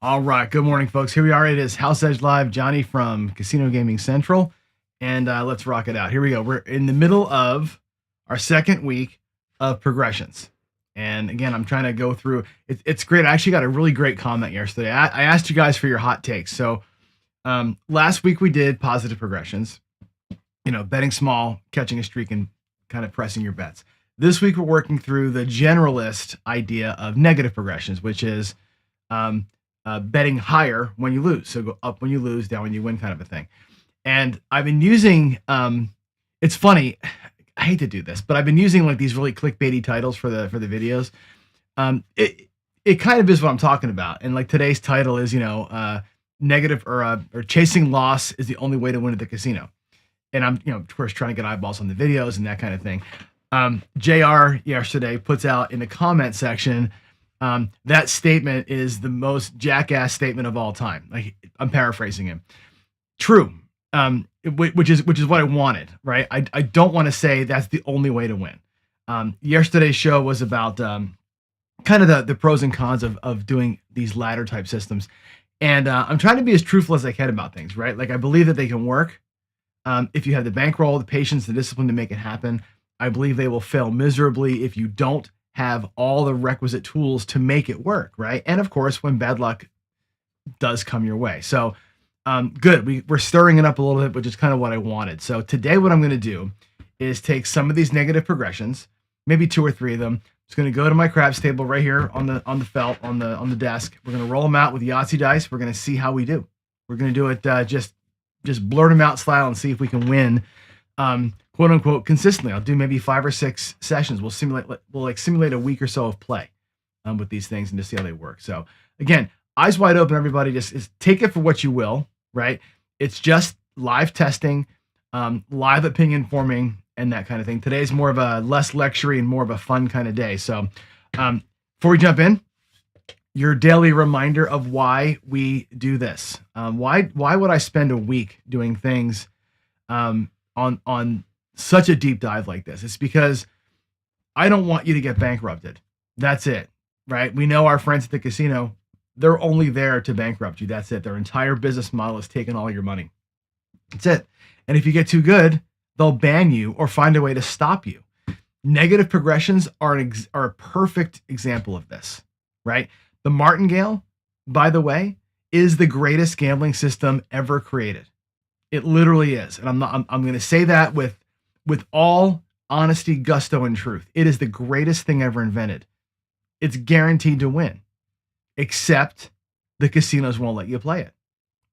All right. Good morning, folks. Here we are. It is House Edge Live. Johnny from Casino Gaming Central. And let's rock it out. Here we go. We're in the middle of our second week of progressions. And again, I'm trying to go through. It's great. I actually got a really great comment yesterday. I asked you guys for your hot takes. So last week we did positive progressions, betting small, catching a streak, and kind of pressing your bets. This week we're working through the generalist idea of negative progressions, which is betting higher when you lose. So go up when you lose, down when you win, kind of a thing. And I've been using, it's funny, I hate to do this, but I've been using like these really clickbaity titles for the videos. It kind of is what I'm talking about. And like today's title is, negative or chasing loss is the only way to win at the casino. And I'm, of course, trying to get eyeballs on the videos and that kind of thing. JR yesterday puts out in the comment section, that statement is the most jackass statement of all time. Like, I'm paraphrasing him. True. Which is what I wanted, right? I don't want to say that's the only way to win. Yesterday's show was about kind of the pros and cons of doing these ladder type systems. And I'm trying to be as truthful as I can about things, right? Like, I believe that they can work. If you have the bankroll, the patience, the discipline to make it happen. I believe they will fail miserably if you don't have all the requisite tools to make it work, right? And of course, when bad luck does come your way. So good. We're stirring it up a little bit, which is kind of what I wanted. So today what I'm going to do is take some of these negative progressions, maybe 2 or 3 of them. Just going to go to my craps table right here on the felt on the desk. We're going to roll them out with Yahtzee dice. We're going to see how we do. We're going to do it just blurt them out style and see if we can win, quote unquote, consistently. I'll do maybe 5 or 6 sessions. We'll simulate a week or so of play with these things and just see how they work. So again, eyes wide open, everybody. Just take it for what you will, right? It's just live testing, live opinion forming, and that kind of thing. Today's more of a less lecture and more of a fun kind of day. So before we jump in, your daily reminder of why we do this. Why would I spend a week doing things on such a deep dive like this? It's because I don't want you to get bankrupted. That's it, right? We know our friends at the casino, they're only there to bankrupt you. That's it. Their entire business model is taking all your money. That's it. And if you get too good, they'll ban you or find a way to stop you. Negative progressions are a perfect example of this, right? The martingale, by the way, is the greatest gambling system ever created. It literally is. And I'm going to say that with all honesty, gusto, and truth. It is the greatest thing ever invented. It's guaranteed to win, except the casinos won't let you play it,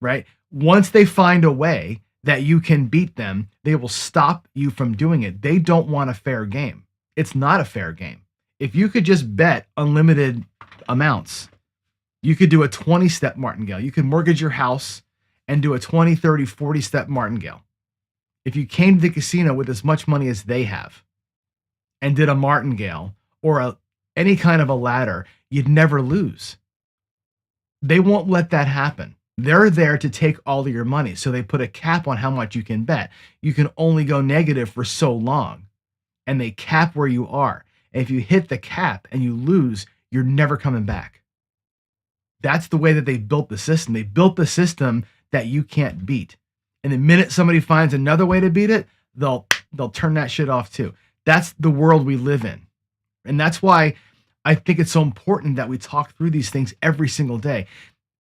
right? Once they find a way that you can beat them, they will stop you from doing it. They don't want a fair game. It's not a fair game. If you could just bet unlimited amounts, you could do a 20-step martingale. You could mortgage your house and do a 20, 30, 40-step martingale. If you came to the casino with as much money as they have and did a martingale or any kind of a ladder, you'd never lose. They won't let that happen. They're there to take all of your money. So they put a cap on how much you can bet. You can only go negative for so long, and they cap where you are. And if you hit the cap and you lose, you're never coming back. That's the way that they built the system. They built the system that you can't beat. And the minute somebody finds another way to beat it, they'll turn that shit off too. That's the world we live in. And that's why I think it's so important that we talk through these things every single day.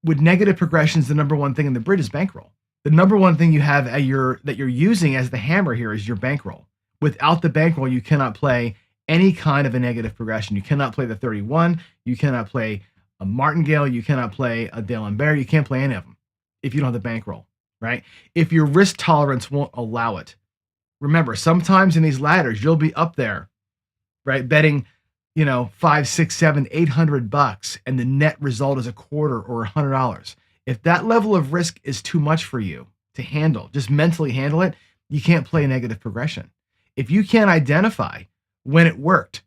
With negative progressions, the number one thing in the bridge is bankroll. The number one thing you have that you're using as the hammer here is your bankroll. Without the bankroll, you cannot play any kind of a negative progression. You cannot play the 31. You cannot play a martingale. You cannot play a Dale and Bear. You can't play any of them if you don't have the bankroll, right? If your risk tolerance won't allow it. Remember, sometimes in these ladders, you'll be up there, right, betting, $5, $6, $7, $800, and the net result is a quarter or $100. If that level of risk is too much for you to handle, just mentally handle it, you can't play a negative progression. If you can't identify when it worked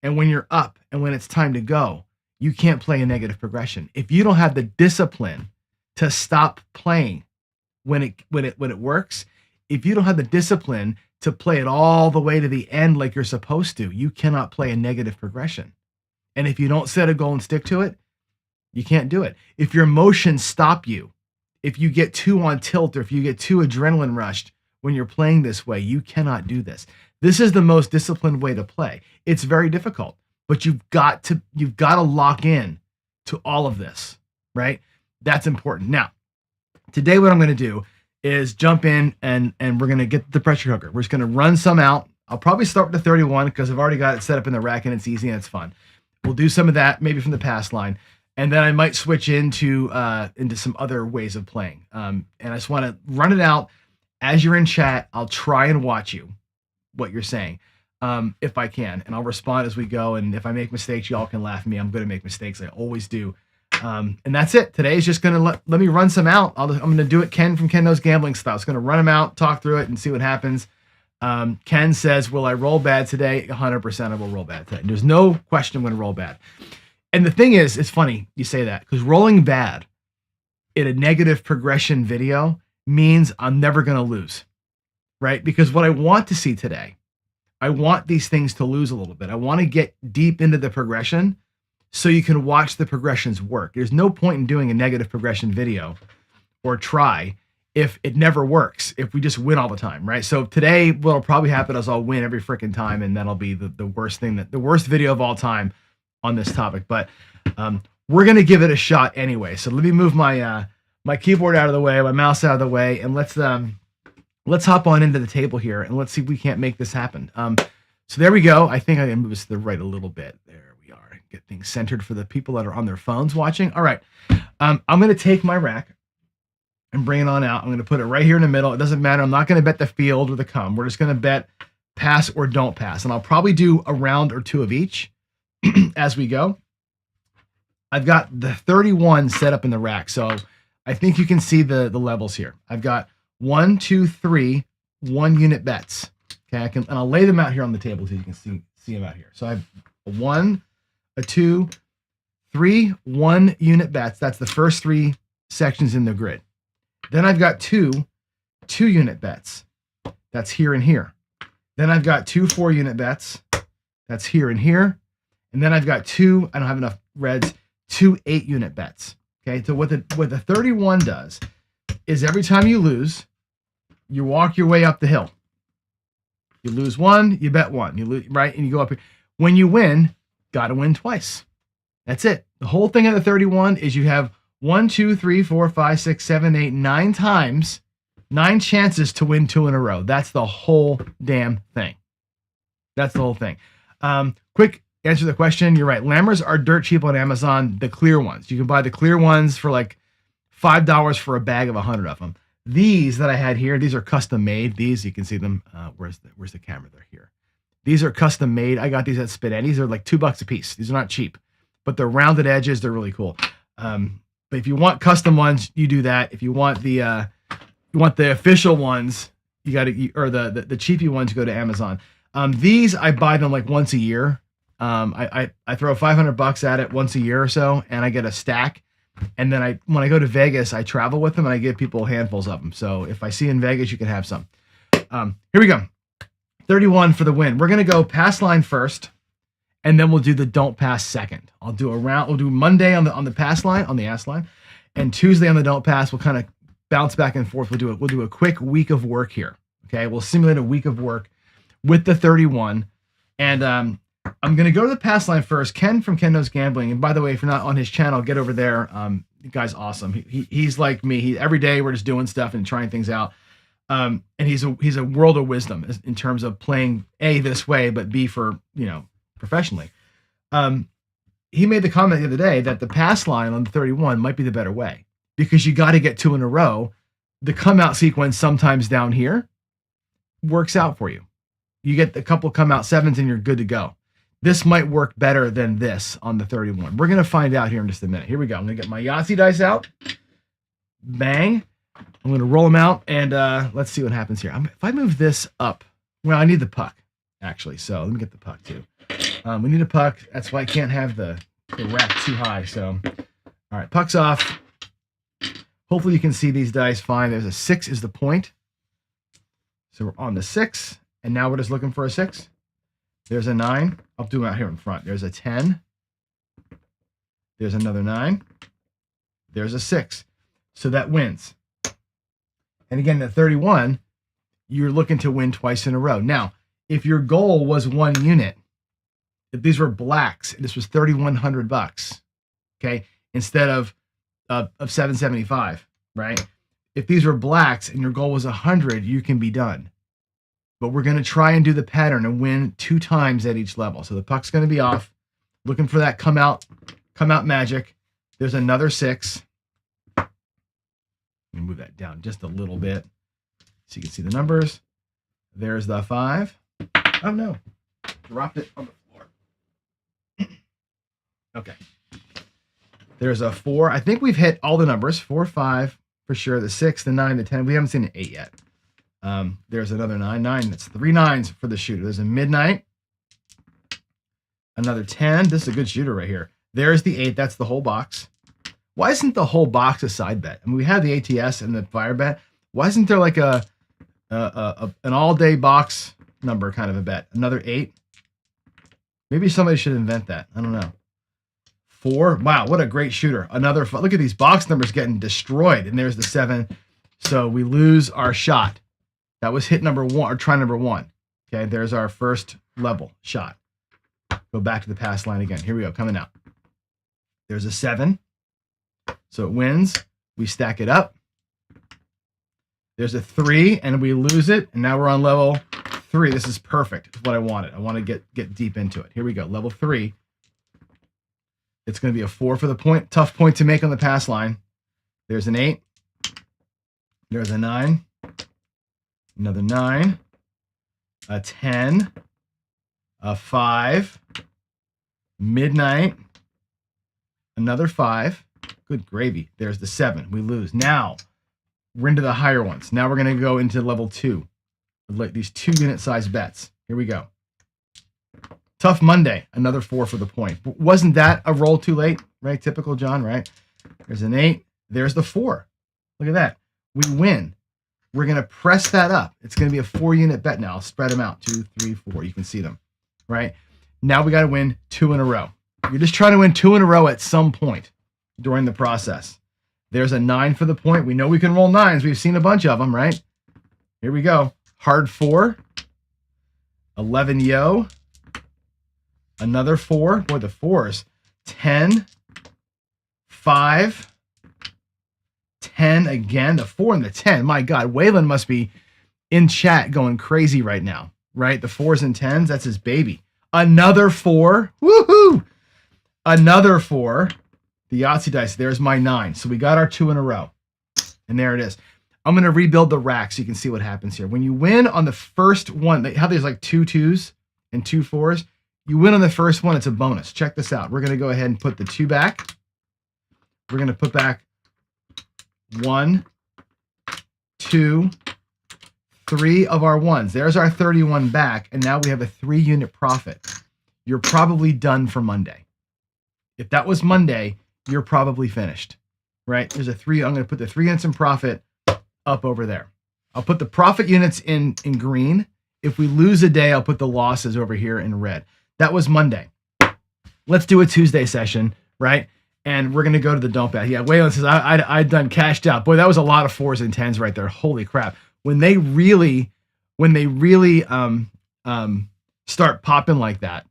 and when you're up and when it's time to go, you can't play a negative progression. If you don't have the discipline to stop playing when it works, if you don't have the discipline to play it all the way to the end like you're supposed to, you cannot play a negative progression. And if you don't set a goal and stick to it, You can't do it. If your emotions stop you, if you get too on tilt or if you get too adrenaline rushed when you're playing this way, you cannot do this. This is the most disciplined way to play. It's very difficult, but you've got to lock in to all of this, right? That's important. Now, today what I'm going to do is jump in and we're going to get the pressure cooker. We're just going to run some out. I'll probably start with the 31 because I've already got it set up in the rack and it's easy and it's fun. We'll do some of that maybe from the pass line. And then I might switch into some other ways of playing. And I just want to run it out. As you're in chat, I'll try and watch you, what you're saying, if I can. And I'll respond as we go. And if I make mistakes, y'all can laugh at me. I'm going to make mistakes. I always do. And that's it. Today is just going to let me run some out. I'm going to do it Ken from Ken Knows Gambling style. It's going to run them out, talk through it, and see what happens. Ken says, will I roll bad today? 100% I will roll bad today. There's no question I'm going to roll bad. And the thing is, it's funny you say that because rolling bad in a negative progression video means I'm never going to lose, right? Because what I want to see today, I want these things to lose a little bit. I want to get deep into the progression so you can watch the progressions work. There's no point in doing a negative progression video or try if it never works, if we just win all the time, right? So today, what'll probably happen is I'll win every freaking time, and that'll be the worst thing, the worst video of all time on this topic. But we're gonna give it a shot anyway. So let me move my my keyboard out of the way, my mouse out of the way, and let's hop on into the table here and let's see if we can't make this happen. So there we go. I think I can move this to the right a little bit. There we are. Get things centered for the people that are on their phones watching. All right. I'm gonna take my rack and bring it on out. I'm gonna put it right here in the middle. It doesn't matter. I'm not gonna bet the field or the come. We're just gonna bet pass or don't pass. And I'll probably do a round or two of each as we go. I've got the 31 set up in the rack, so I think you can see the levels here. I've got 1, 2, 3 1-unit bets. Okay, and I'll lay them out here on the table so you can see them out here. So I have a 1, a 2, 3 1-unit bets. That's the first 3 sections in the grid. Then I've got 2 2-unit bets. That's here and here. Then I've got 2 4-unit bets. That's here and here. And then I've got 2, I don't have enough reds, 2 8-unit bets. Okay, so what the 31 does is every time you lose, you walk your way up the hill. You lose 1, you bet 1. You lose, right? And you go up here. When you win, got to win twice. That's it. The whole thing of the 31 is you have 1, 2, 3, 4, 5, 6, 7, 8, 9 times, 9 chances to win 2 in a row. That's the whole damn thing. That's the whole thing. Quick answer the question. You're right. Lammers are dirt cheap on Amazon. The clear ones. You can buy the clear ones for like $5 for a bag of 100 of them. These that I had here, these are custom made. These, you can see them. Where's the camera? They're here. These are custom made. I got these at Spinetti's. They're like $2 a piece. These are not cheap, but they're rounded edges. They're really cool. But if you want custom ones, you do that. If you want the official ones, you got to, or the cheapy ones, you go to Amazon. These I buy them like once a year. I throw $500 at it once a year or so, and I get a stack. And then when I go to Vegas, I travel with them and I give people handfuls of them. So if I see in Vegas, you can have some. Here we go. 31 for the win. We're going to go pass line first, and then we'll do the don't pass second. I'll do a round. We'll do Monday on the pass line, on the ass line, and Tuesday on the don't pass. We'll kind of bounce back and forth. We'll do a quick week of work here. Okay. We'll simulate a week of work with the 31. And, I'm going to go to the pass line first. Ken from Ken Knows Gambling. And by the way, if you're not on his channel, get over there. The guy's awesome. He's like me. Every day we're just doing stuff and trying things out. And he's a world of wisdom in terms of playing A, this way, but B, for, professionally. He made the comment the other day that the pass line on the 31 might be the better way because you got to get 2 in a row. The come out sequence sometimes down here works out for you. You get a couple come out 7s and you're good to go. This might work better than this on the 31. We're going to find out here in just a minute. Here we go. I'm going to get my Yahtzee dice out. Bang. I'm going to roll them out, and let's see what happens here. If I move this up, well, I need the puck, actually. So let me get the puck, too. We need a puck. That's why I can't have the rack too high. So, all right, puck's off. Hopefully you can see these dice fine. There's a 6 is the point. So we're on the 6, and now we're just looking for a 6. There's a 9. I'll do them out here in front. There's a 10. There's another 9. There's a 6. So that wins. And again, at 31, you're looking to win twice in a row. Now, if your goal was 1 unit, if these were blacks, this was $3,100, okay, instead of 775, right? If these were blacks and your goal was 100, you can be done. But we're going to try and do the pattern and win 2 times at each level. So the puck's going to be off, looking for that come out magic. There's another 6. Let me move that down just a little bit so you can see the numbers. There's the 5. Oh no, dropped it on the floor. Okay. There's a 4. I think we've hit all the numbers. 4, 5 for sure. The 6, the 9, the 10. We haven't seen an 8 yet. There's another 9. That's 3 9s for the shooter. There's a midnight. Another 10. This is a good shooter right here. There's the 8. That's the whole box. Why isn't the whole box a side bet? I mean, we have the ATS and the fire bet. Why isn't there like an all-day box number kind of a bet? Another 8. Maybe somebody should invent that. I don't know. 4. Wow, what a great shooter. Another. Look at these box numbers getting destroyed. And there's the 7. So we lose our shot. That was hit number 1, or try number 1. Okay, there's our first level shot. Go back to the pass line again. Here we go, coming out. There's a 7. So it wins. We stack it up. There's a 3, and we lose it. And now we're on level 3. This is perfect. It's what I wanted. I want to get deep into it. Here we go, level 3. It's going to be a 4 for the point. Tough point to make on the pass line. There's an 8. There's a 9. Another 9. A 10. A 5. Midnight. Another 5. Good gravy. There's the 7. We lose. Now, we're into the higher ones. Now we're going to go into level 2. Like these 2 unit size bets. Here we go. Tough Monday. Another 4 for the point. Wasn't that a roll too late? Right? Typical John, right? There's an 8. There's the 4. Look at that. We win. We're going to press that up. It's going to be a 4 unit bet now. I'll spread them out. 2, 3, 4. You can see them. Right? Now we got to win 2 in a row. You're just trying to win 2 in a row at some point during the process. There's a 9 for the point. We know we can roll 9s. We've seen a bunch of them, right? Here we go. Hard 4. 11 yo. Another 4. Boy, the 4s. 10. 5. 10 again. The 4 and the 10. My God, Waylon must be in chat going crazy right now, right? The 4s and 10s, that's his baby. Another 4. Woohoo! Another 4. The Yahtzee dice. There's my 9. So we got our 2 in a row. And there it is. I'm going to rebuild the rack so you can see what happens here. When you win on the first one, how there's like 2 2s and 2 4s. You win on the first one, it's a bonus. Check this out. We're going to go ahead and put the 2 back. We're going to put back 1, 2, 3 of our 1s. There's our 31 back. And now we have a 3 unit profit. You're probably done for Monday. If that was Monday, you're probably finished, right? There's a 3. I'm going to put the 3 units in profit up over there. I'll put the profit units in green. If we lose a day, I'll put the losses over here in red. That was Monday. Let's do a Tuesday session, right? And we're going to go to the don't bet. Yeah, Waylon says, I'd done cashed out. Boy, that was a lot of 4s and 10s right there. Holy crap. When they really start popping like that,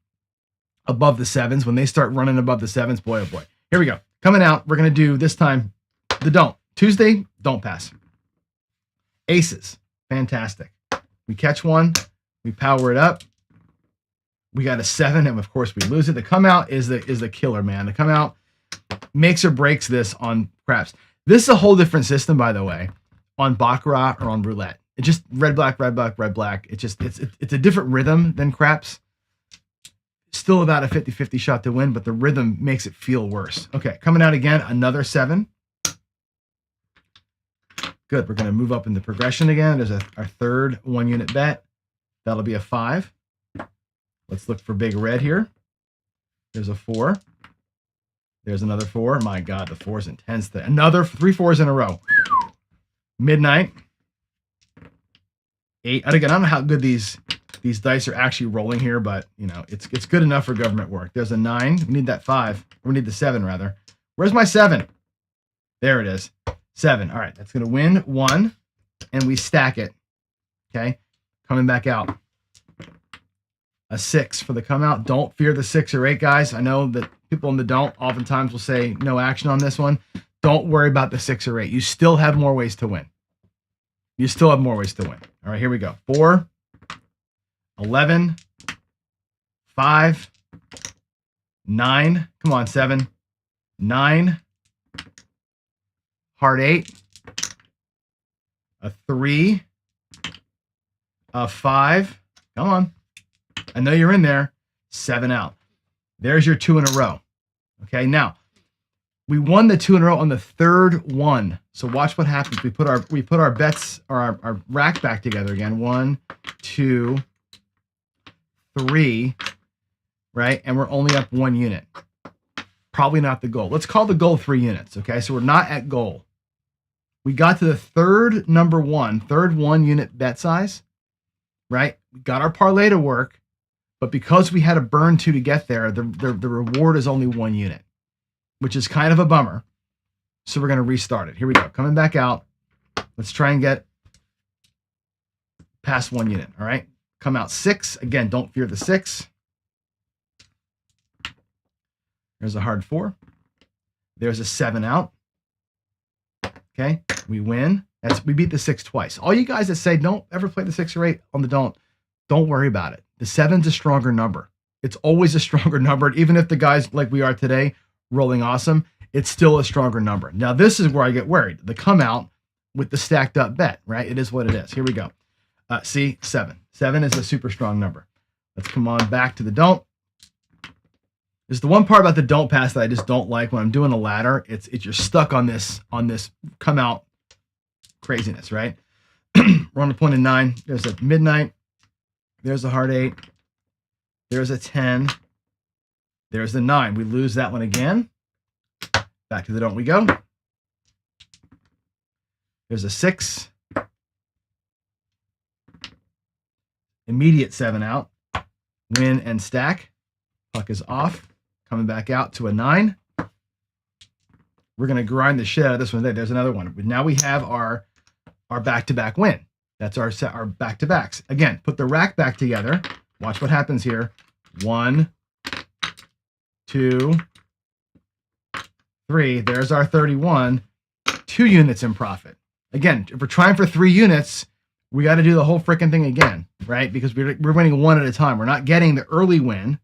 above the 7s, when they start running above the 7s, boy, oh boy. Here we go. Coming out, we're going to do this time the don't. Tuesday, don't pass. Aces. Fantastic. We catch one. We power it up. We got a 7, and of course we lose it. The come out is the killer, man. The come out makes or breaks this on craps. This is a whole different system, by the way, on baccarat or on roulette. It just red, black, red, black, red, black. It's a different rhythm than craps. Still about a 50-50 shot to win, but the rhythm makes it feel worse. Okay, coming out again, another 7. Good, we're going to move up in the progression again. There's our third 1 unit bet. That'll be a 5. Let's look for big red here. There's a 4. There's another 4. My God, the 4's intense. Another 3 4s in a row. Midnight. 8. And again, I don't know how good these dice are actually rolling here, but you know, it's good enough for government work. There's a 9. We need that 5. We need the 7 rather. Where's my 7? There it is. 7. All right, that's going to win 1, and we stack it. Okay, coming back out. A 6 for the come out. Don't fear the 6 or 8, guys. I know that people in the don't oftentimes will say no action on this one. Don't worry about the 6 or 8. You still have more ways to win. You still have more ways to win. All right, here we go. 4, 11, 5, 9. Come on, 7, 9, heart 8, a 3, a 5. Come on. I know you're in there. 7 out. There's your 2 in a row. Okay, now we won the 2 in a row on the 3rd one. So watch what happens. We put our bets or our rack back together again. 1, 2, 3, right? And we're only up 1 unit. Probably not the goal. Let's call the goal 3 units. Okay, so we're not at goal. We got to the third 1 unit bet size, right? We got our parlay to work, but because we had to burn 2 to get there, the reward is only 1 unit, which is kind of a bummer. So we're going to restart it. Here we go. Coming back out. Let's try and get past 1 unit. All right. Come out 6. Again, don't fear the 6. There's a hard 4. There's a 7 out. Okay. We win. We beat the 6 twice. All you guys that say don't ever play the 6 or 8 on the don't worry about it. The 7's a stronger number. It's always a stronger number. Even if the guys like we are today rolling awesome, it's still a stronger number. Now, this is where I get worried. The come out with the stacked up bet, right? It is what it is. Here we go. See, 7. 7 is a super strong number. Let's come on back to the don't. There's the one part about the don't pass that I just don't like when I'm doing a ladder. It's you're stuck on this come out craziness, right? We're on the point of 9. There's a midnight. There's a heart 8. There's a 10. There's the 9. We lose that one again. Back to the don't we go. There's a 6. Immediate 7 out. Win and stack. Puck is off. Coming back out to a 9. We're going to grind the shit out of this one. There's another one. Now we have our back-to-back win. That's our back-to-backs. Again, put the rack back together. Watch what happens here. 1, 2, 3. There's our 31. 2 units in profit. Again, if we're trying for 3 units, we got to do the whole freaking thing again, right? Because we're winning 1 at a time. We're not getting the early win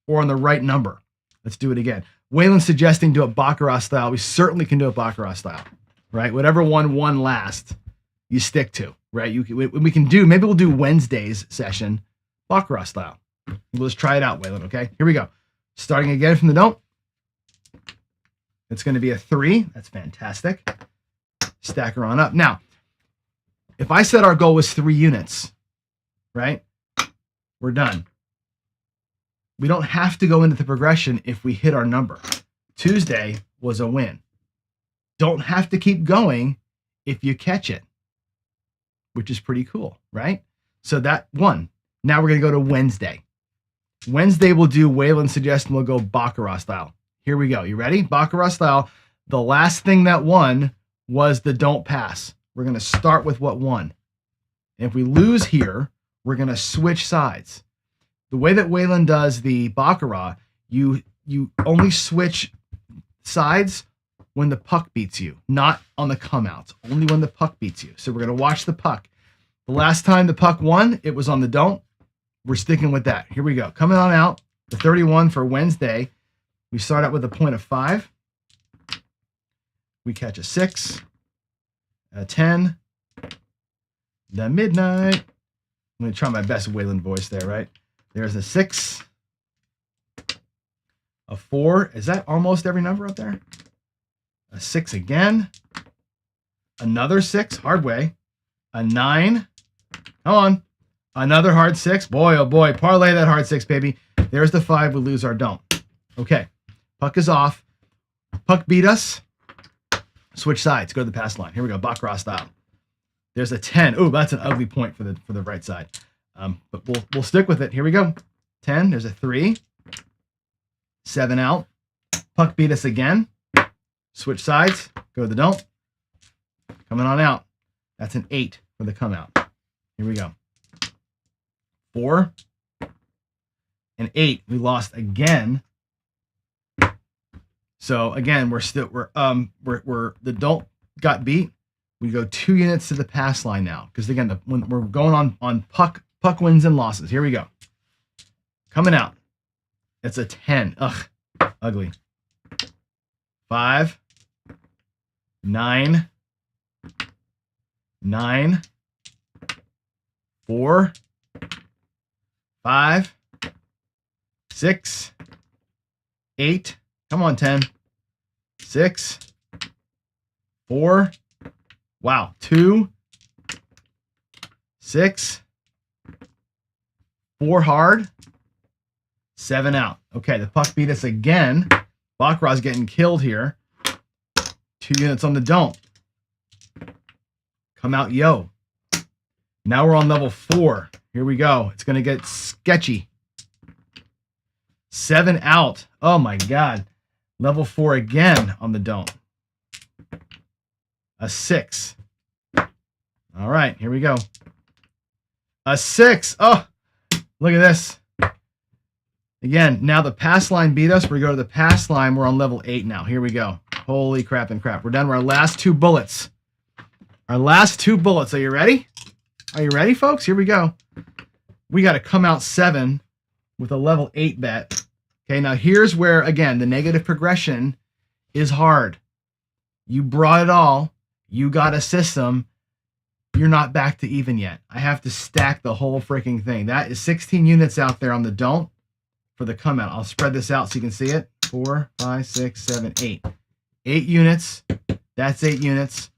or on the right number. Let's do it again. Waylon's suggesting do it Baccarat style. We certainly can do it Baccarat style, right? Whatever one won last, you stick to, right? We can do, maybe we'll do Wednesday's session Baccarat style. We'll just try it out, Waylon, okay? Here we go. Starting again from the don't. It's going to be a 3. That's fantastic. Stack her on up. Now, if I said our goal was 3 units, right? We're done. We don't have to go into the progression if we hit our number. Tuesday was a win. Don't have to keep going if you catch it, which is pretty cool, right? So that won. Now we're going to go to Wednesday. Wednesday we'll do Waylon's suggestion. We'll go Baccarat style. Here we go. You ready? Baccarat style. The last thing that won was the don't pass. We're going to start with what won. And if we lose here, we're going to switch sides. The way that Waylon does the Baccarat, you only switch sides when the puck beats you, not on the come outs, only when the puck beats you. So we're going to watch the puck. The last time the puck won, it was on the don't. We're sticking with that. Here we go. Coming on out, the 31 for Wednesday. We start out with a point of 5. We catch a 6, a 10, the midnight. I'm going to try my best Waylon voice there, right? There's a 6, a 4. Is that almost every number up there? A 6 again. Another 6, hard way. A 9. Come on. Another hard 6. Boy, oh boy. Parlay that hard 6, baby. There's the 5. We lose our don't. Okay. Puck is off. Puck beat us. Switch sides. Go to the pass line. Here we go. Baccarat style. There's a 10. Oh, that's an ugly point for the right side. But we'll stick with it. Here we go. 10. There's a 3. 7 out. Puck beat us again. Switch sides. Go to the don't. Coming on out. That's an 8 for the come out. Here we go. 4 and 8. We lost again. So again, the don't got beat. We go 2 units to the pass line now, because again, when we're going on puck wins and losses. Here we go. Coming out. It's a 10. Ugh, ugly. 5, 9, 9, 4, 5, 6, 8. Come on, 10. 6, 4. Wow. 2, 6, 4 hard, 7 out. Okay, the puck beat us again. Baccarat's getting killed here. 2 units on the don't. Come out, yo. Now we're on level 4. Here we go. It's going to get sketchy. 7 out. Oh my God. Level 4 again on the don't. A 6. All right, here we go. A 6. Oh, look at this. Again, now the pass line beat us. We go to the pass line. We're on level 8 now. Here we go. Holy crap and crap. We're down to our last 2 bullets. Our last 2 bullets. Are you ready? Are you ready, folks? Here we go. We got to come out 7 with a level 8 bet. Okay, now here's where, again, the negative progression is hard. You brought it all. You got a system. You're not back to even yet. I have to stack the whole freaking thing. That is 16 units out there on the don't for the come out. I'll spread this out so you can see it. 4, 5, 6, 7, 8. 8 units. That's 8 units.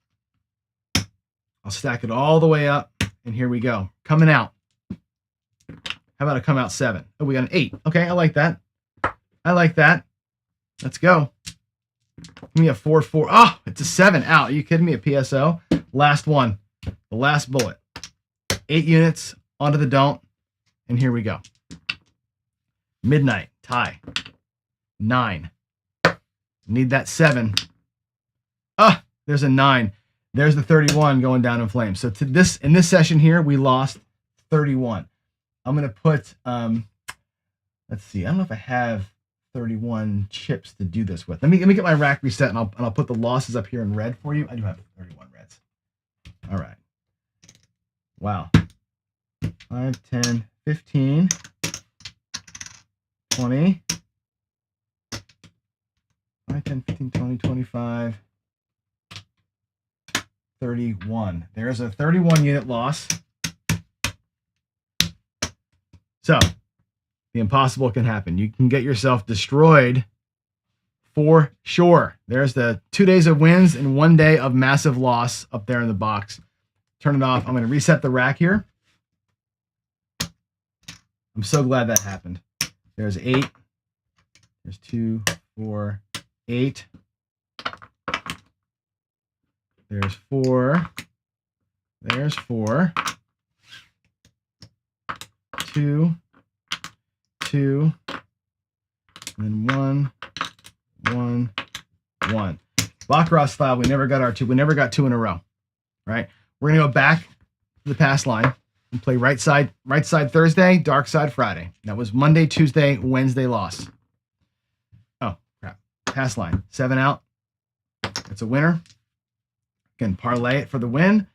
I'll stack it all the way up. And here we go. Coming out. How about a come out 7? Oh, we got an 8. Okay, I like that. I like that. Let's go. Give me a 4, 4. Oh, it's a 7 out. Are you kidding me? A PSO. Last one. The last bullet. 8 units onto the don't. And here we go. Midnight. Tie. 9. Need that 7. Ah, there's a 9. There's the 31 going down in flames. So in this session here, we lost 31. I'm going to put, let's see. I don't know if I have 31 chips to do this with. Let me get my rack reset, and I'll put the losses up here in red for you. I do have 31 reds. All right. Wow. 5, 10, 15, 20, 5, 10, 15, 20, 25, 31. There's a 31 unit loss. So the impossible can happen. You can get yourself destroyed for sure. There's the 2 days of wins and 1 day of massive loss up there in the box. Turn it off. I'm going to reset the rack here. I'm so glad that happened. There's 8. There's 2, 4, 8. There's 4. There's 4. 2, 2, and then 1, 1, 1. Baccarat style, we never got our 2. We never got 2 in a row, right? We're going to go back to the pass line and play right side Thursday, dark side Friday. That was Monday, Tuesday, Wednesday loss. Oh, crap. Pass line. 7 out. It's a winner. Again, parlay it for the win.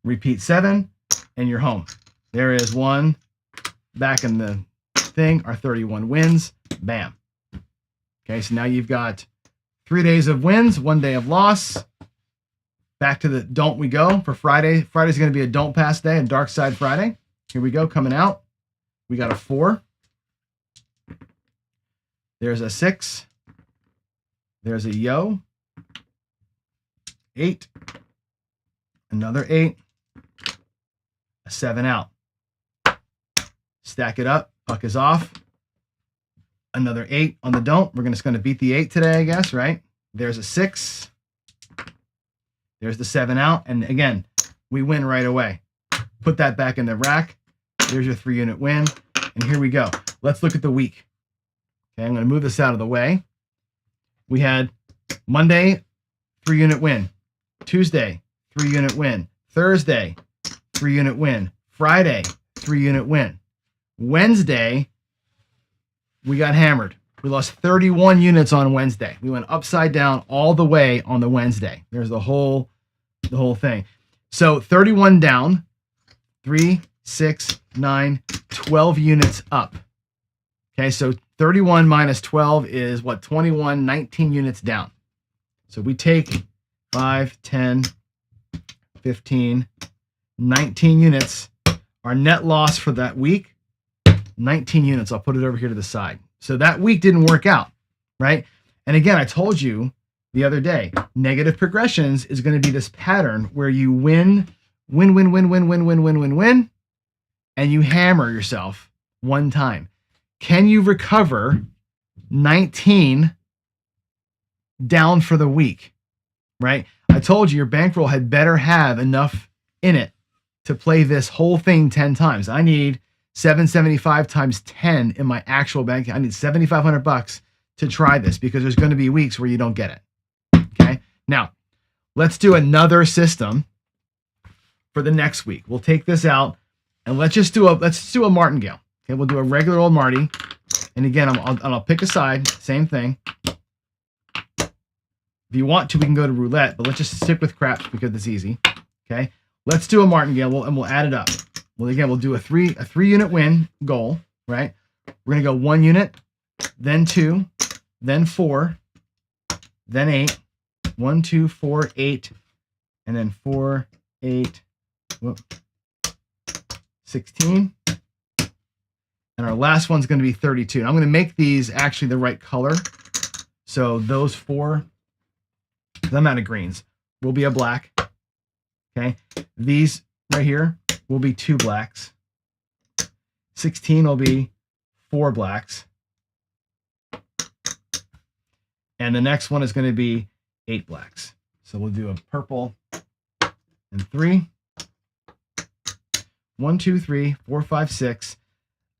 Repeat 7, and you're home. There is 1 back in the thing. Our 31 wins. Bam. Okay, so now you've got 3 days of wins, 1 day of loss. Back to the don't we go for Friday. Friday's going to be a don't pass day, a dark side Friday. Here we go, coming out. We got a 4. There's a 6. There's a yo. 8. Another 8. A 7 out. Stack it up. Puck is off. Another 8 on the don't. We're just going to beat the 8 today, I guess, right? There's a 6. There's the 7 out. And again, we win right away. Put that back in the rack. There's your 3 unit win. And here we go. Let's look at the week. Okay, I'm going to move this out of the way. We had Monday, 3-unit win. Tuesday, 3-unit win. Thursday, 3-unit win. Friday, 3-unit win. Wednesday, we got hammered. We lost 31 units on Wednesday. We went upside down all the way on the Wednesday. There's the whole thing. So 31 down, 3, 6, 9, 12 units up. Okay, so 31 minus 12 is what? 21, 19 units down. So we take 5, 10, 15, 19 units. Our net loss for that week, 19 units. I'll put it over here to the side. So that week didn't work out, right? And again, I told you the other day, negative progressions is going to be this pattern where you win, and you hammer yourself one time. Can you recover 19 down for the week, right? I told you your bankroll had better have enough in it to play this whole thing 10 times. I need 775 times 10 in my actual bank. I need $7,500 to try this because there's going to be weeks where you don't get it. Okay. Now let's do another system for the next week. We'll take this out and let's do a martingale. Okay. We'll do a regular old Marty. And again, I'll pick a side, same thing. If you want to, we can go to roulette, but let's just stick with craps because it's easy. Okay. Let's do a martingale and we'll add it up. Well, again, we'll do a 3-unit win goal, right? We're going to go 1 unit, then 2, then 4, then 8. 1, 2, 4, 8, and then 4, 8, 16. And our last one's going to be 32. And I'm going to make these actually the right color. So those 4, because I'm out of greens, will be a black. Okay. These right here will be 2 blacks. 16 will be 4 blacks. And the next one is going to be 8 blacks. So we'll do a purple and 3. 1, 2, 3, 4, 5, 6.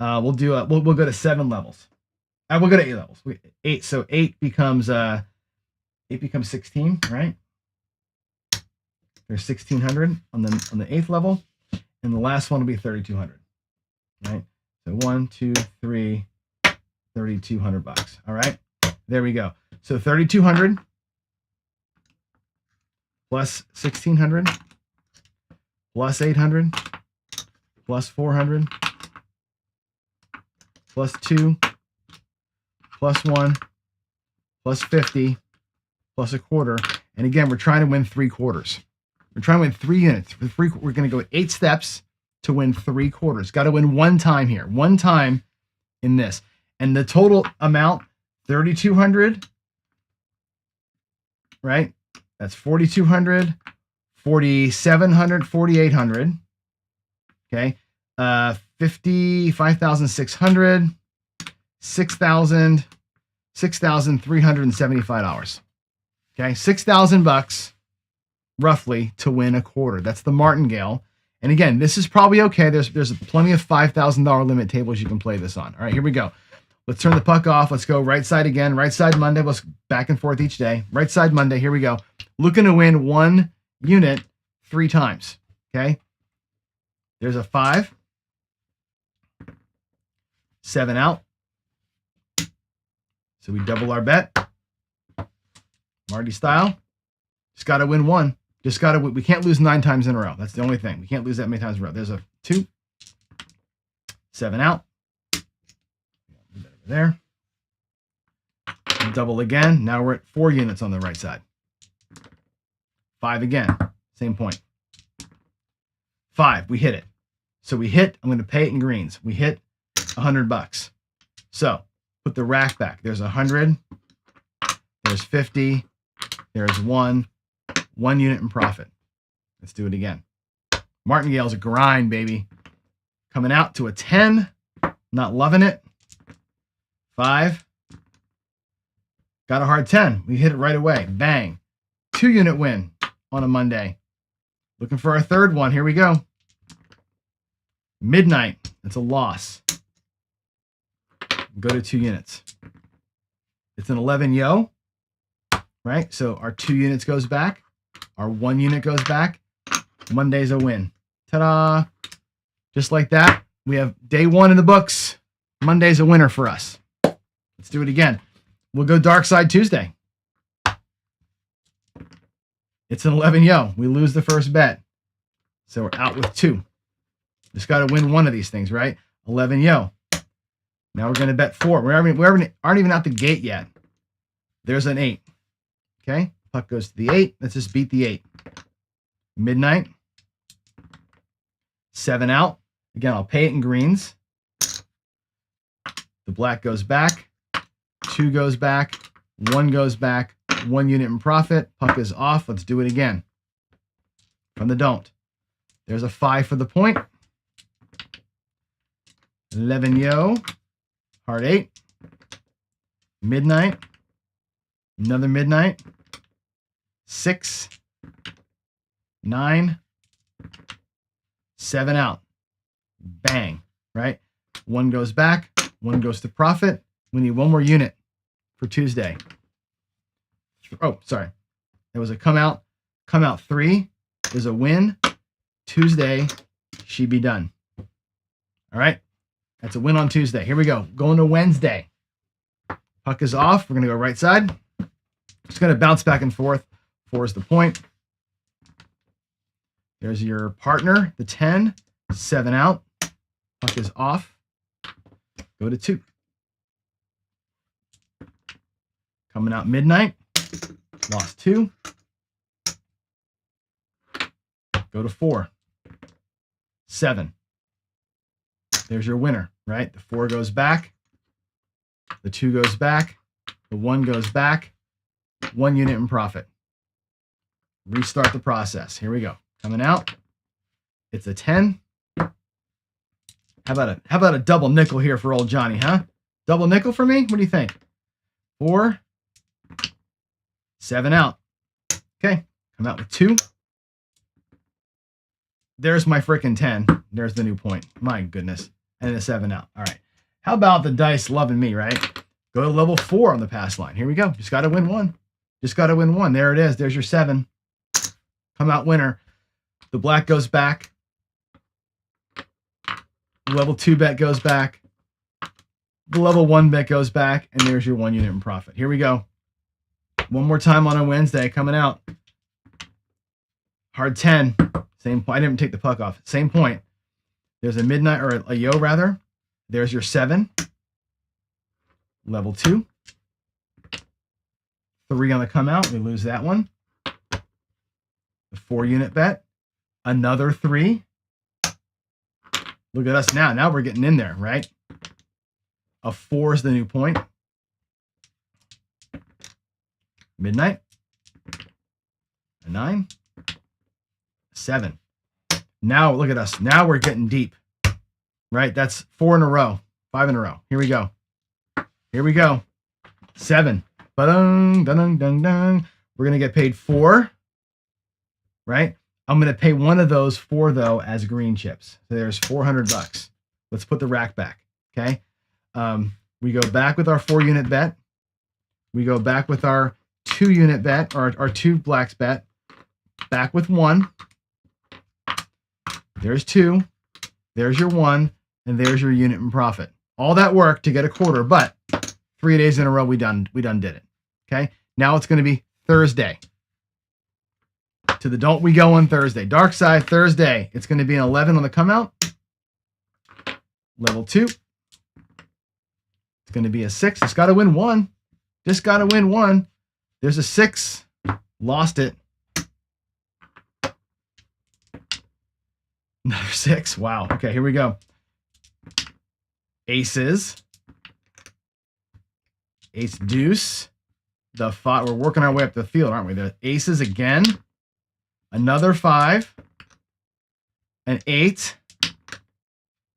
We'll go to 7 levels. We'll go to 8 levels. 8. So 8 becomes 16, right? There's 1600 on the 8th level, and the last one will be 3200, right? So 1, 2, 3, $3,200. All right, there we go. So 3200 plus 1600 plus 800 plus 400 plus 2 plus 1 plus 50 plus a quarter. And again, we're trying to win 3 quarters. We're trying to win 3 units. We're going to go 8 steps to win 3 quarters. Got to win 1 time here. 1 time in this. And the total amount, 3,200, right? That's 4,200, 4,700, 4,800. Okay. 55,600, 6,000, $6,375. Okay. $6,000 roughly to win a quarter. That's the martingale. And again, this is probably okay. There's plenty of $5,000 limit tables you can play this on. All right, here we go. Let's turn the puck off. Let's go right side again. Right side Monday. Let's back and forth each day. Right side Monday. Here we go. Looking to win 1 unit 3 times. Okay. There's a 5. 7 out. So we double our bet. Marty style. Just got to win 1. Just got to. We can't lose 9 times in a row. That's the only thing. We can't lose that many times in a row. There's a 2. 7 out. There. Double again. Now we're at 4 units on the right side. 5 again. Same point. 5. We hit it. So we hit. I'm going to pay it in greens. We hit $100. So put the rack back. There's 100. There's 50. There's 1 unit in profit. Let's do it again. Martingale's a grind, baby. Coming out to a 10. Not loving it. 5. Got a hard 10. We hit it right away. Bang. 2 unit win on a Monday. Looking for our 3rd one. Here we go. Midnight. It's a loss. Go to 2 units. It's an 11 yo. right? So our 2 units goes back, our 1 unit goes back. Monday's a win. Ta-da! Just like that, we have day 1 in the books. Monday's a winner for us. Let's do it again. We'll go dark side Tuesday. It's an 11 yo. We lose the first bet. So we're out with 2. Just got to win one of these things, right? 11 yo. Now we're going to bet 4. We aren't even out the gate yet. There's an 8. Okay? Puck goes to the 8. Let's just beat the 8. Midnight. 7 out. Again, I'll pay it in greens. The black goes back. 2 goes back. 1 goes back. 1 unit in profit. Puck is off. Let's do it again. From the don't. There's a 5 for the point. 11 yo. Heart 8. Midnight. Another midnight. 6. 9. 7 out. Bang. Right? 1 goes back. 1 goes to profit. We need 1 more unit for Tuesday. Oh, sorry. There was a come out. Come out 3 is a win. Tuesday, she be done. All right. That's a win on Tuesday. Here we go. Going to Wednesday. Puck is off. We're going to go right side. Just going to bounce back and forth. 4 is the point. There's your partner, the 10. 7 out. Puck is off. Go to 2. Coming out midnight. Lost 2. Go to 4. 7. There's your winner, right? The 4 goes back. The 2 goes back. The 1 goes back. 1 unit in profit. Restart the process. Here we go. Coming out. It's a 10. How about a double nickel here for old Johnny, huh? Double nickel for me? What do you think? 4. 7 out. Okay. Come out with 2. There's my frickin' 10. There's the new point. My goodness. And then a 7 out. All right. How about the dice loving me, right? Go to level 4 on the pass line. Here we go. Just got to win 1. Just got to win 1. There it is. There's your 7. Come out winner. The black goes back. Level 2 bet goes back. The level 1 bet goes back. And there's your 1 unit in profit. Here we go. One more time on a Wednesday coming out. Hard 10. Same point. I didn't take the puck off. Same point. There's a midnight, or a yo rather. There's your 7. Level 2. 3 on the come out. We lose that one. The 4 unit bet. Another 3. Look at us now. Now we're getting in there, right? A 4 is the new point. Midnight. A 9. 7. Now look at us. Now we're getting deep, right? That's 4 in a row, 5 in a row. Here we go. Here we go. 7. Ba-dun, dun, dun, dun. We're going to get paid 4, right? I'm going to pay one of those 4 though as green chips. So there's $400. Let's put the rack back. Okay. We go back with our 4 unit bet. We go back with our 2 unit bet, or our 2 blacks bet. Back with 1. There's 2. There's your 1. And there's your unit in profit. All that work to get a quarter, but 3 days in a row we done did it. Okay. Now it's going to be Thursday. To the don't we go on Thursday. Dark side Thursday. It's going to be an 11 on the come out. Level 2. It's going to be a 6. It's got to win 1. Just got to win 1. There's a 6. Lost it. Another 6. Wow. Okay, here we go. Aces. Ace deuce. The 5. We're working our way up the field, aren't we? The aces again. Another 5. An 8.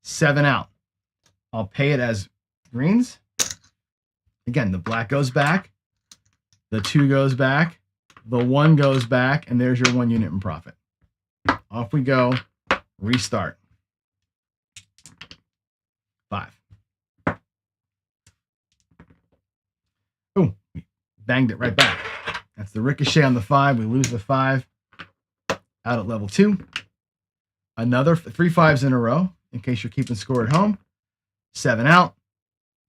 7 out. I'll pay it as greens. Again, the black goes back. The 2 goes back. The 1 goes back. And there's your 1 unit in profit. Off we go. Restart. 5. Oh, banged it right back. That's the ricochet on the 5. We lose the 5 out at level 2. Another 3 5s in a row in case you're keeping score at home. 7 out.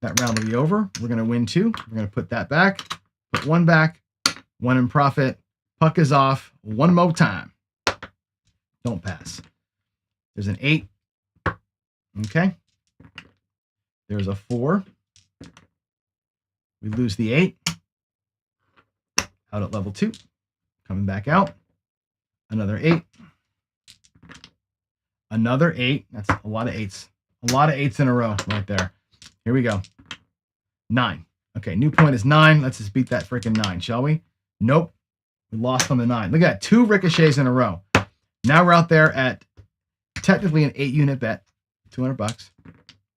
That round will be over. We're going to win 2. We're going to put that back. Put 1 back. 1 in profit. Puck is off. 1 more time. Don't pass. There's an 8. Okay. There's a 4. We lose the 8. Out at level 2. Coming back out. Another 8. Another 8. That's a lot of 8s. A lot of 8s in a row right there. Here we go. 9. Okay, new point is 9. Let's just beat that freaking 9, shall we? Nope. We lost on the 9. Look at that. 2 ricochets in a row. Now we're out there at technically an 8-unit bet. $200.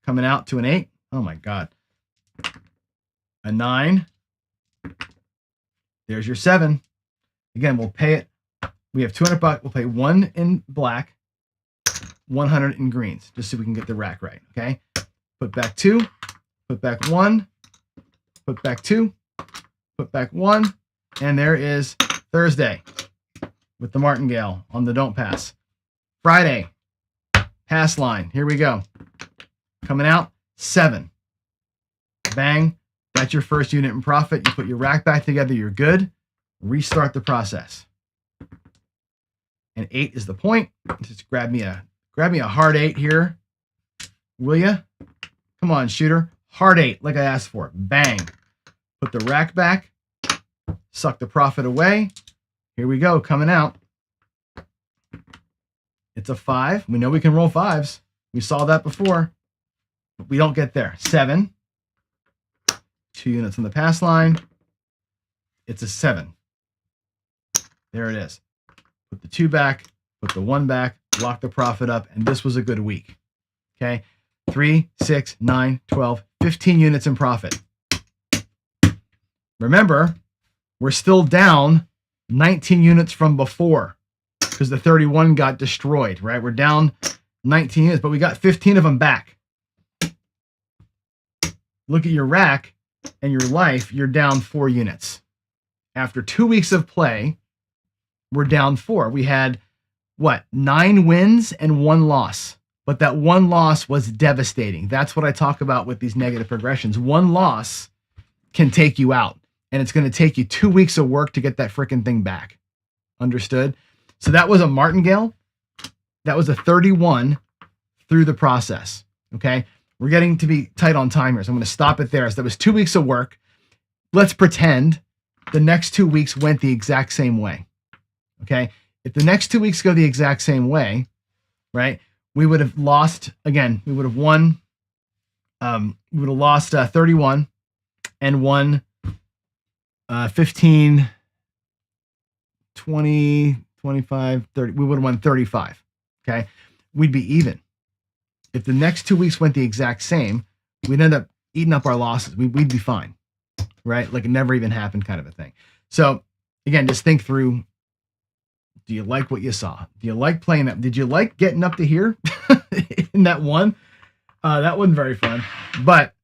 Coming out to an 8. Oh my God. A 9. There's your 7. Again, we'll pay it. We have $200. We'll pay 1 in black, 100 in greens, just so we can get the rack right. Okay. Put back 2. Put back 1. Put back 2. Put back 1. And there is Thursday with the martingale on the don't pass. Friday, pass line. Here we go. Coming out, 7. Bang. That's your first unit in profit. You put your rack back together. You're good. Restart the process. And 8 is the point. Just grab me a hard 8 here. Will ya? Come on, shooter. Hard 8, like I asked for. Bang. Put the rack back. Suck the profit away. Here we go. Coming out. It's a 5. We know we can roll 5s. We saw that before. But we don't get there. 7. 2 units on the pass line. It's a 7. There it is. Put the 2 back. Put the 1 back. Lock the profit up. And this was a good week. Okay. 3, 6, 9, 12, 15 units in profit. Remember, we're still down 19 units from before because the 31 got destroyed, right? We're down 19 units, but we got 15 of them back. Look at your rack and your life, you're down 4 units. After 2 weeks of play, we're down 4. We had, 9 wins and 1 loss. But that 1 loss was devastating. That's what I talk about with these negative progressions. 1 loss can take you out. And it's going to take you 2 weeks of work to get that freaking thing back. Understood? So that was a martingale. That was a 31 through the process. Okay? We're getting to be tight on time here. So I'm going to stop it there. So that was 2 weeks of work. Let's pretend the next 2 weeks went the exact same way. Okay? If the next 2 weeks go the exact same way, right? We would have lost, again, we would have won, we would have lost 31 and won 15, 20, 25, 30. We would have won 35. Okay. We'd be even. If the next 2 weeks went the exact same, we'd end up eating up our losses. We'd be fine. Right. Like it never even happened kind of a thing. So again, just think through. Do you like what you saw? Do you like playing that? Did you like getting up to here in that one? That wasn't very fun, but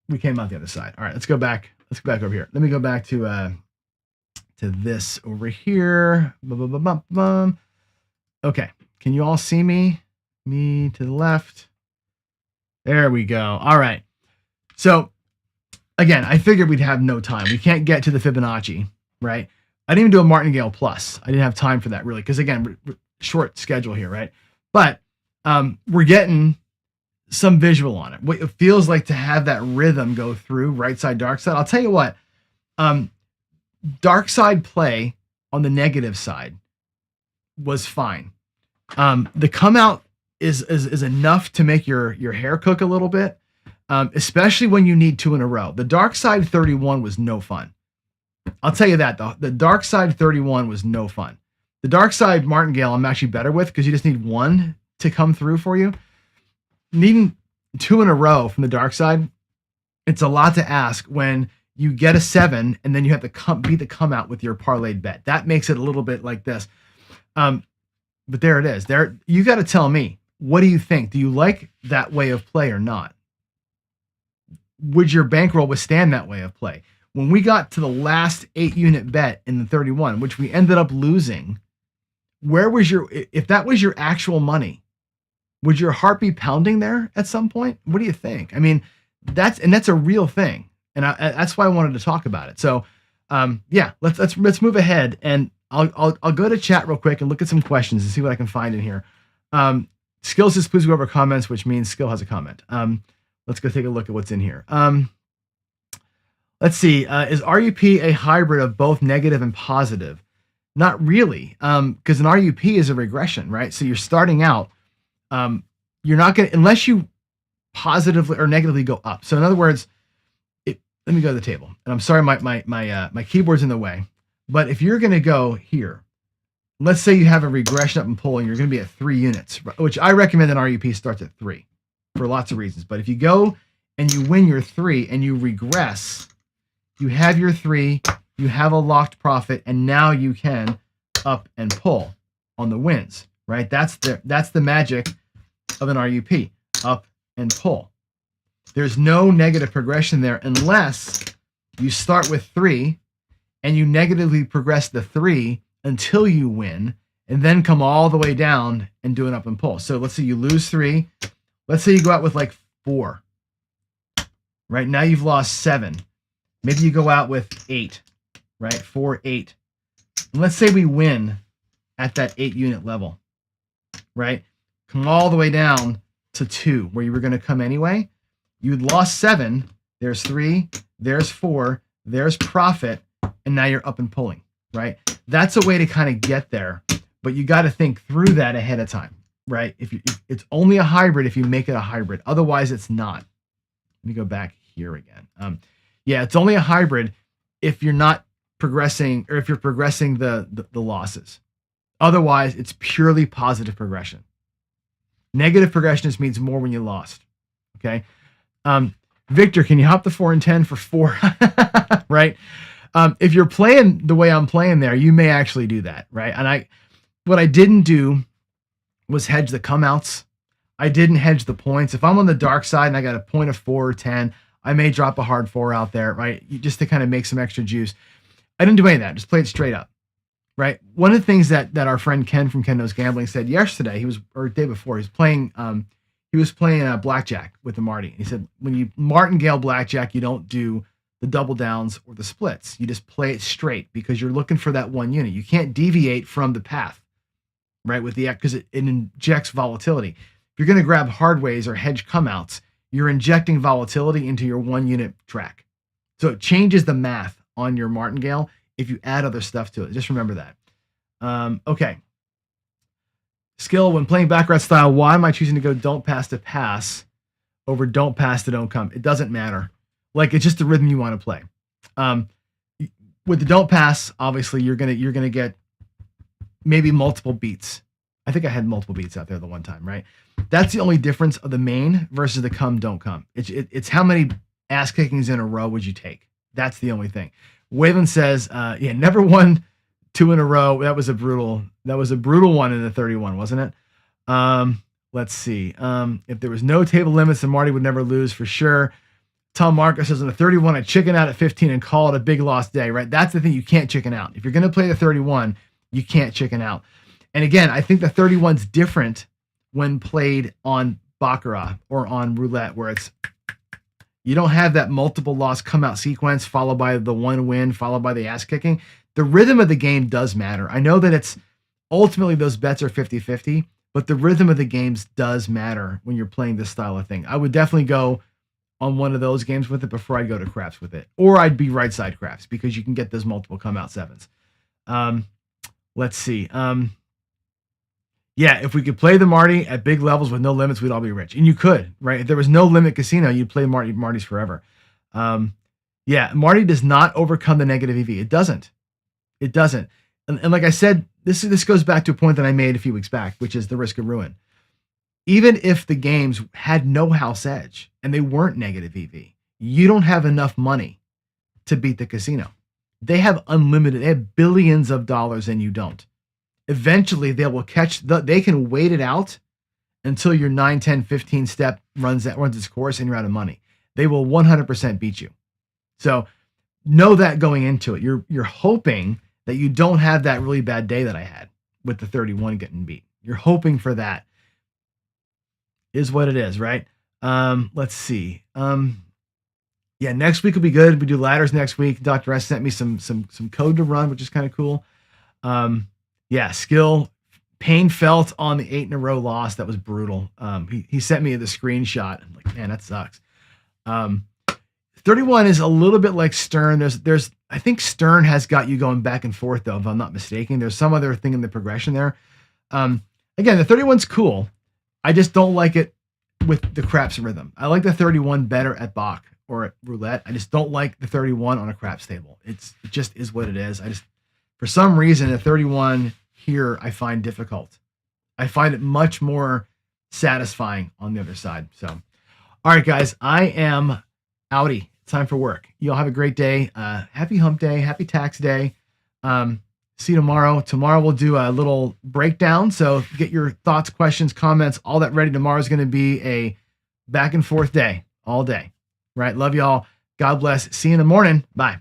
we came out the other side. All right, let's go back. Let's go back over here. Let me go back to this over here. Okay, can you all see me? Me to the left. There we go. All right. So again, I figured we'd have no time. We can't get to the Fibonacci, right? I didn't even do a martingale plus. I didn't have time for that really, because again, short schedule here, right? But we're getting some visual on it. What it feels like to have that rhythm go through right side, dark side. I'll tell you what, dark side play on the negative side was fine. The come out is enough to make your hair cook a little bit, especially when you need 2 in a row. The dark side 31 was no fun. I'll tell you that, though. The dark side 31 was no fun. The dark side martingale I'm actually better with because you just need 1 to come through for you. Needing 2 in a row from the dark side, it's a lot to ask when you get a 7 and then you have to beat the come out with your parlayed bet. That makes it a little bit like this. But there it is. There, you got to tell me, what do you think? Do you like that way of play or not? Would your bankroll withstand that way of play? when we got to the last 8-unit bet in the 31, which we ended up losing, where was if that was your actual money, would your heart be pounding there at some point? What do you think? I mean, that's a real thing. And that's why I wanted to talk about it. So, yeah, let's move ahead, and I'll go to chat real quick and look at some questions and see what I can find in here. Skill says, please go over comments, which means Skill has a comment. Let's go take a look at what's in here. Let's see. Is RUP a hybrid of both negative and positive? Not really, because an RUP is a regression, right? So you're starting out. You're not going to, unless you positively or negatively go up. So in other words, let me go to the table. And I'm sorry, my keyboard's in the way. But if you're going to go here, let's say you have a regression up and pull, and you're going to be at 3 units, which I recommend an RUP starts at 3 for lots of reasons. But if you go and you win your 3 and you regress, you have your 3, you have a locked profit, and now you can up and pull on the wins, right? That's the magic of an RUP, up and pull. There's no negative progression there unless you start with 3 and you negatively progress the 3 until you win, and then come all the way down and do an up and pull. So let's say you lose 3. Let's say you go out with like 4. Right now you've lost 7. Maybe you go out with 8, right? 4, 8. And let's say we win at that 8-unit level, right? Come all the way down to 2, where you were going to come anyway. You'd lost 7. There's 3. There's 4. There's profit. And now you're up and pulling, right? That's a way to kind of get there, but you got to think through that ahead of time, right? If it's only a hybrid if you make it a hybrid. Otherwise, it's not. Let me go back here again. Yeah, it's only a hybrid if you're not progressing, or if you're progressing the losses. Otherwise, it's purely positive progression. Negative progression just means more when you lost. Okay. Victor, can you hop the 4 and 10 for 4? Right. If you're playing the way I'm playing there, you may actually do that. Right. And what I didn't do was hedge the come outs. I didn't hedge the points. If I'm on the dark side and I got a point of 4 or 10, I may drop a hard 4 out there, right? Just to kind of make some extra juice. I didn't do any of that. Just play it straight up, right? One of the things that our friend Ken from Ken Knows Gambling said yesterday, or the day before, he was playing blackjack with the Marty. He said, when you martingale blackjack, you don't do the double downs or the splits. You just play it straight because you're looking for that 1 unit. You can't deviate from the path, right? Because it injects volatility. If you're going to grab hard ways or hedge come outs, you're injecting volatility into your 1 unit track. So it changes the math on your martingale if you add other stuff to it. Just remember that. Okay. Skill, when playing baccarat style, why am I choosing to go don't pass to pass over don't pass to don't come? It doesn't matter. Like, it's just the rhythm you want to play. With the don't pass, obviously you're gonna get maybe multiple beats. I think I had multiple beats out there the one time, right? That's the only difference of the main versus the come, don't come. It's how many ass kickings in a row would you take? That's the only thing. Waylon says, yeah, never won 2 in a row. That was a brutal one in the 31, wasn't it? Let's see. If there was no table limits, then Marty would never lose for sure. Tom Marcus says, on the 31, I chicken out at 15 and call it a big lost day, right? That's the thing. You can't chicken out. If you're going to play the 31, you can't chicken out. And again, I think the 31's different when played on baccarat or on roulette, where you don't have that multiple loss come out sequence followed by the 1 win followed by the ass kicking. The rhythm of the game does matter. I know that it's ultimately those bets are 50-50, but the rhythm of the games does matter when you're playing this style of thing. I would definitely go on one of those games with it before I'd go to craps with it, or I'd be right side craps because you can get those multiple come out 7s. Let's see. Yeah, if we could play the Marty at big levels with no limits, we'd all be rich. And you could, right? If there was no limit casino, you'd play Marty's forever. Yeah, Marty does not overcome the negative EV. It doesn't. It doesn't. And like I said, this goes back to a point that I made a few weeks back, which is the risk of ruin. Even if the games had no house edge and they weren't negative EV, you don't have enough money to beat the casino. They have unlimited, they have billions of dollars and you don't. Eventually they will they can wait it out until your 9, 10, 15 step runs its course and you're out of money. They will 100% beat you. So know that going into it. You're hoping that you don't have that really bad day that I had with the 31 getting beat. You're hoping for that. Is what it is, right? Let's see. Yeah, next week will be good. We do ladders next week. Dr. S sent me some code to run, which is kind of cool. Yeah, skill pain felt on the 8 in a row loss. That was brutal. He sent me the screenshot. I'm like, man, that sucks. 31 is a little bit like Stern. I think Stern has got you going back and forth though, if I'm not mistaken. There's some other thing in the progression there. Again, the 31's cool. I just don't like it with the craps rhythm. I like the 31 better at Bach or at roulette. I just don't like the 31 on a craps table. It just is what it is. For some reason, the 31 here I find difficult. I find it much more satisfying on the other side. So, all right, guys, I am outie. Time for work. You all have a great day. Happy hump day. Happy tax day. See you tomorrow. Tomorrow we'll do a little breakdown. So get your thoughts, questions, comments, all that ready. Tomorrow is going to be a back and forth day all day. Right? Love y'all. God bless. See you in the morning. Bye.